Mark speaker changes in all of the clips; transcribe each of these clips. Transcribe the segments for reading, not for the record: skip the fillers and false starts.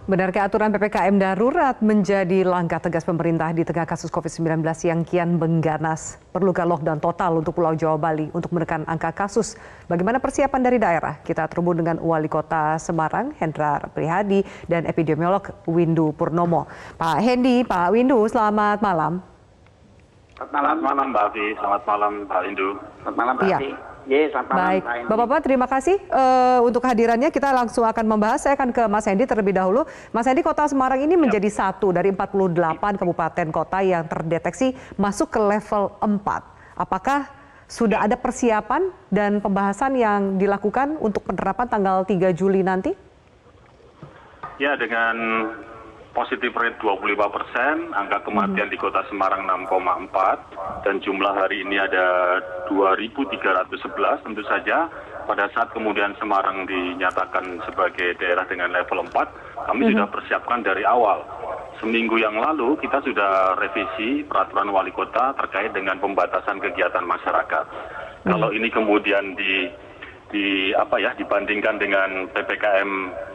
Speaker 1: Benarkah aturan PPKM darurat menjadi langkah tegas pemerintah di tengah kasus COVID-19 yang kian mengganas? Perlukah lockdown total untuk Pulau Jawa Bali untuk menekan angka kasus? Bagaimana persiapan dari daerah? Kita terhubung dengan Wali Kota Semarang, Hendrar Prihadi, dan epidemiolog Windu Purnomo. Pak Hendi, Pak Windu, selamat malam.
Speaker 2: Selamat malam Mbak Afi, selamat malam Pak Windu. Selamat malam Mbak Afi.
Speaker 1: Selamat malam. Baik, Bapak-Bapak terima kasih untuk hadirannya. Kita langsung akan membahas. Saya akan ke Mas Hendi terlebih dahulu. Mas Hendi, Kota Semarang ini menjadi satu dari 48 kabupaten kota yang terdeteksi masuk ke level 4. Apakah sudah ada persiapan dan pembahasan yang dilakukan untuk penerapan tanggal 3 Juli nanti?
Speaker 2: Ya, dengan positif rate 25%, angka kematian di Kota Semarang 6,4, dan jumlah hari ini ada 2.311. Tentu saja pada saat kemudian Semarang dinyatakan sebagai daerah dengan level 4, kami sudah persiapkan dari awal. Seminggu yang lalu kita sudah revisi peraturan wali kota terkait dengan pembatasan kegiatan masyarakat. Kalau ini kemudian dibandingkan dengan PPKM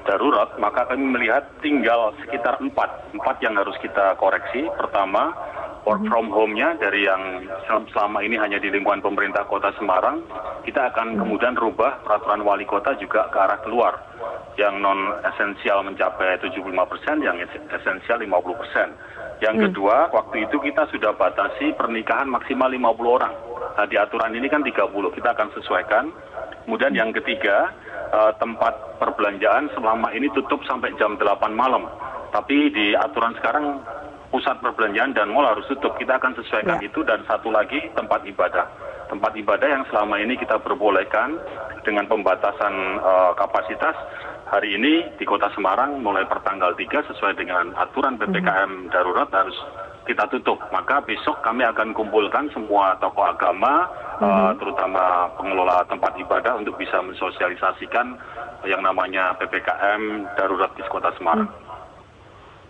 Speaker 2: darurat, maka kami melihat tinggal sekitar empat yang harus kita koreksi. Pertama, work from home-nya dari yang selama ini hanya di lingkungan pemerintah Kota Semarang, kita akan kemudian rubah peraturan wali kota juga ke arah keluar. Yang non-esensial mencapai 75%, yang esensial 50%. Yang kedua, waktu itu kita sudah batasi pernikahan maksimal 50 orang. Nah, di aturan ini kan 30, kita akan sesuaikan. Kemudian yang ketiga, tempat perbelanjaan selama ini tutup sampai jam 8 malam. Tapi di aturan sekarang pusat perbelanjaan dan mal harus tutup. Kita akan sesuaikan itu. Dan satu lagi, tempat ibadah. Tempat ibadah yang selama ini kita perbolehkan dengan pembatasan kapasitas. Hari ini di Kota Semarang mulai pertanggal 3 sesuai dengan aturan PPKM darurat harus kita tutup. Maka besok kami akan kumpulkan semua tokoh agama, terutama pengelola tempat ibadah untuk bisa mensosialisasikan yang namanya PPKM darurat di Kota Semarang.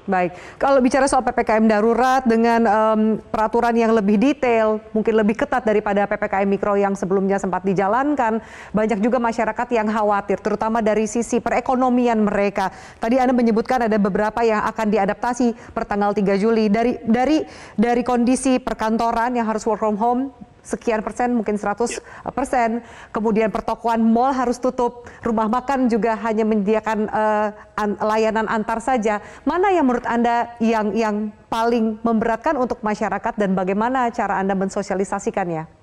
Speaker 1: Baik, kalau bicara soal PPKM darurat dengan peraturan yang lebih detail, mungkin lebih ketat daripada PPKM mikro yang sebelumnya sempat dijalankan, banyak juga masyarakat yang khawatir, terutama dari sisi perekonomian mereka. Tadi Anda menyebutkan ada beberapa yang akan diadaptasi per tanggal 3 Juli. Dari kondisi perkantoran yang harus work from home, sekian persen, mungkin 100%. Kemudian pertokoan mal harus tutup, rumah makan juga hanya menyediakan layanan antar saja. Mana yang menurut Anda yang paling memberatkan untuk masyarakat dan bagaimana cara Anda mensosialisasikannya?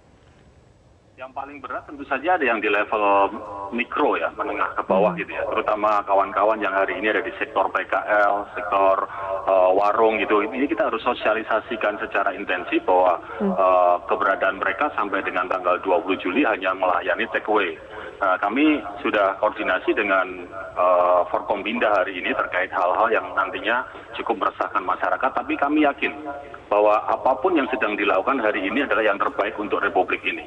Speaker 2: Yang paling berat tentu saja ada yang di level mikro ya, menengah ke bawah gitu ya. Terutama kawan-kawan yang hari ini ada di sektor PKL, sektor warung gitu. Ini kita harus sosialisasikan secara intensif bahwa keberadaan mereka sampai dengan tanggal 20 Juli hanya melayani take away. Kami sudah koordinasi dengan Forkombinda hari ini terkait hal-hal yang nantinya cukup meresahkan masyarakat. Tapi kami yakin bahwa apapun yang sedang dilakukan hari ini adalah yang terbaik untuk Republik ini.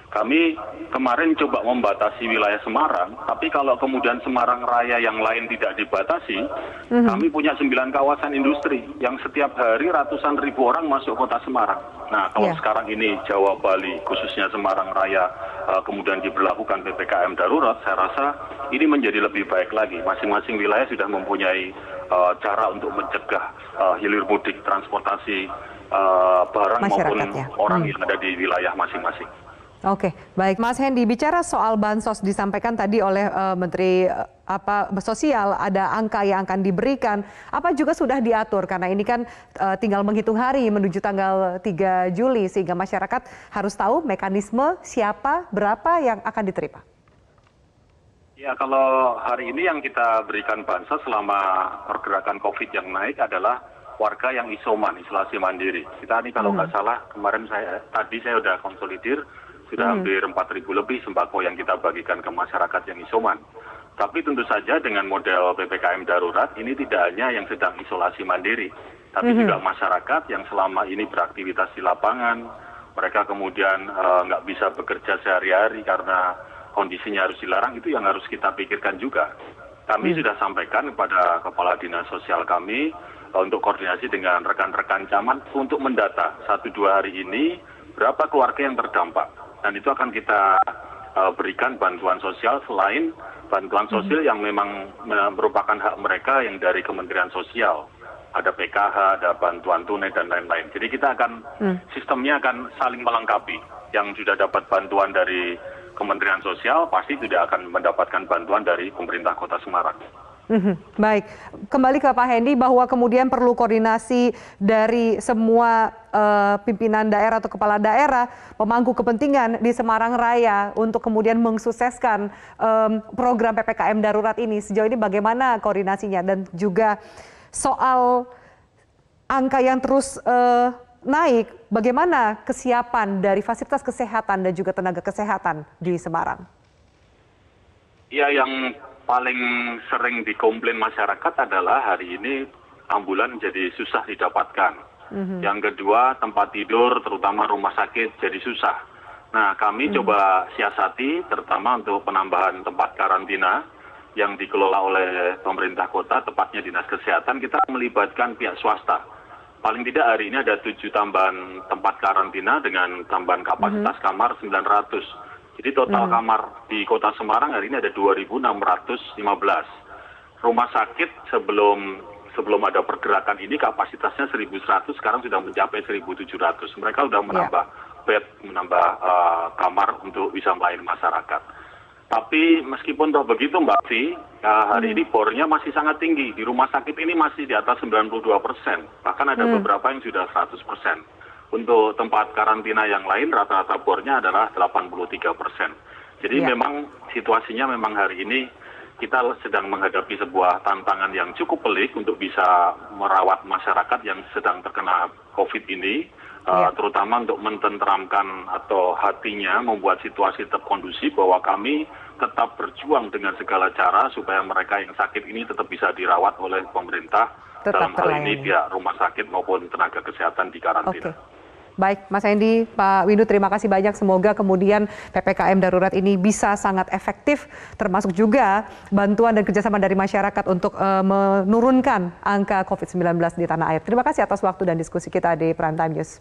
Speaker 2: Kami kemarin coba membatasi wilayah Semarang, tapi kalau kemudian Semarang Raya yang lain tidak dibatasi, kami punya 9 kawasan industri yang setiap hari ratusan ribu orang masuk kota Semarang. Nah, kalau sekarang ini Jawa Bali, khususnya Semarang Raya, kemudian diberlakukan PPKM darurat, saya rasa ini menjadi lebih baik lagi. Masing-masing wilayah sudah mempunyai cara untuk mencegah hilir mudik transportasi barang maupun orang yang ada di wilayah masing-masing.
Speaker 1: Oke, baik Mas Hendi, bicara soal bansos disampaikan tadi oleh Menteri Sosial, ada angka yang akan diberikan, apa juga sudah diatur karena ini kan tinggal menghitung hari menuju tanggal 3 Juli sehingga masyarakat harus tahu mekanisme siapa, berapa yang akan diterima.
Speaker 2: Ya, kalau hari ini yang kita berikan bansos selama pergerakan COVID yang naik adalah warga yang isoman, isolasi mandiri. Kita ini kalau nggak salah kemarin saya sudah konsolidir, sudah hampir 4.000 lebih sembako yang kita bagikan ke masyarakat yang isoman. Tapi tentu saja dengan model PPKM darurat ini tidak hanya yang sedang isolasi mandiri, tapi juga masyarakat yang selama ini beraktivitas di lapangan, mereka kemudian nggak bisa bekerja sehari-hari karena kondisinya harus dilarang, itu yang harus kita pikirkan juga. Kami sudah sampaikan kepada Kepala Dinas Sosial kami untuk koordinasi dengan rekan-rekan camat untuk mendata 1-2 hari ini berapa keluarga yang terdampak. Dan itu akan kita berikan bantuan sosial selain bantuan sosial yang memang merupakan hak mereka yang dari Kementerian Sosial. Ada PKH, ada bantuan tunai dan lain-lain. Jadi kita akan sistemnya akan saling melengkapi. Yang sudah dapat bantuan dari Kementerian Sosial pasti tidak akan mendapatkan bantuan dari pemerintah Kota Semarang.
Speaker 1: Baik, kembali ke Pak Hendy bahwa kemudian perlu koordinasi dari semua pimpinan daerah atau kepala daerah, pemangku kepentingan di Semarang Raya untuk kemudian mensukseskan program PPKM darurat ini. Sejauh ini bagaimana koordinasinya dan juga soal angka yang terus naik, bagaimana kesiapan dari fasilitas kesehatan dan juga tenaga kesehatan di Semarang?
Speaker 2: Ya, yang paling sering dikomplain masyarakat adalah hari ini ambulan jadi susah didapatkan. Yang kedua, tempat tidur terutama rumah sakit jadi susah. Nah, kami coba siasati terutama untuk penambahan tempat karantina yang dikelola oleh pemerintah kota, tepatnya Dinas Kesehatan, kita melibatkan pihak swasta. Paling tidak hari ini ada 7 tambahan tempat karantina dengan tambahan kapasitas kamar 900. Jadi total kamar di Kota Semarang hari ini ada 2.615. Rumah sakit sebelum ada pergerakan ini kapasitasnya 1.100, sekarang sudah mencapai 1.700. Mereka sudah menambah bed, menambah kamar untuk bisa melayani masyarakat. Tapi meskipun toh begitu Mbak Vi, hari ini bornya masih sangat tinggi. Di rumah sakit ini masih di atas 92%. Bahkan ada beberapa yang sudah 100%. Untuk tempat karantina yang lain rata-rata bornya adalah 83%. Jadi memang situasinya memang hari ini kita sedang menghadapi sebuah tantangan yang cukup pelik untuk bisa merawat masyarakat yang sedang terkena COVID ini, terutama untuk mententeramkan atau hatinya, membuat situasi tetap kondusif bahwa kami tetap berjuang dengan segala cara supaya mereka yang sakit ini tetap bisa dirawat oleh pemerintah dalam hal ini pihak rumah sakit maupun tenaga kesehatan di karantina.
Speaker 1: Baik, Mas Hendy, Pak Windu, terima kasih banyak. Semoga kemudian PPKM darurat ini bisa sangat efektif, termasuk juga bantuan dan kerjasama dari masyarakat untuk menurunkan angka COVID-19 di tanah air. Terima kasih atas waktu dan diskusi kita di Prime Time News.